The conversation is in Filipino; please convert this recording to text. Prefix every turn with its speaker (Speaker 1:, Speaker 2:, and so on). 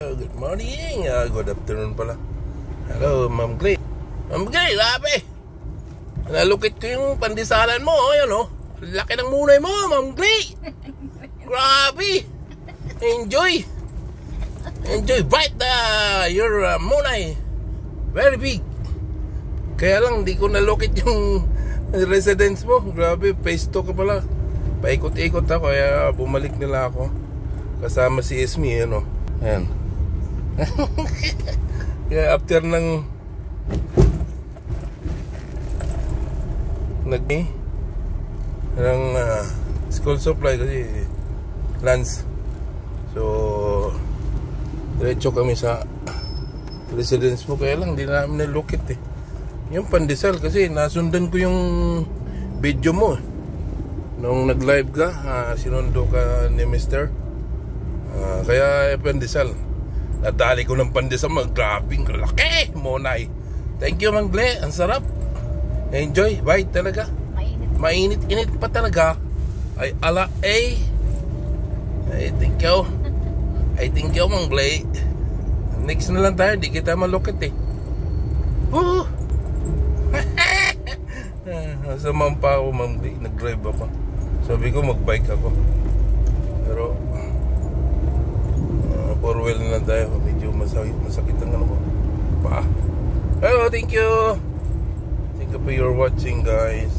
Speaker 1: Good morning, good afternoon pala. Hello, Ma'am Clay. Ma'am Clay, grabe. Nalukit ko yung pandisalan mo, ayan o. Laki ng munay mo, Ma'am Clay. Grabe. Enjoy. Bite your munay. Very big. Kaya lang, di ko nalukit yung residence mo. Grabe, phase 2 ka pala. Paikot-ikot ako, kaya bumalik nila ako. Kasama si Esme, ano. Ayan. Kaya after ng school supply kasi lunch, so diretso kami sa residence mo. Kaya lang di namin nalukit yung pandesal kasi nasundan ko yung video mo nung nag live ka, sinundo ka ni Mr. Kaya pandesal, nadali ko ng pandesal, magrabing laki monay. Thank you, Mang Gle, ang sarap. Enjoy, bite talaga. Mainit-init pa talaga. Ay ala I thank you, Mang Gle. Next na lang tayo, di kita malukit Sa Mampa ako, Mang Gle, nag-drive ako. Sabi ko mag-bike ako, pero 4-wheel na lang tayo. Medyo masakit ang ano ko pa. Hello, thank you for your watching, guys.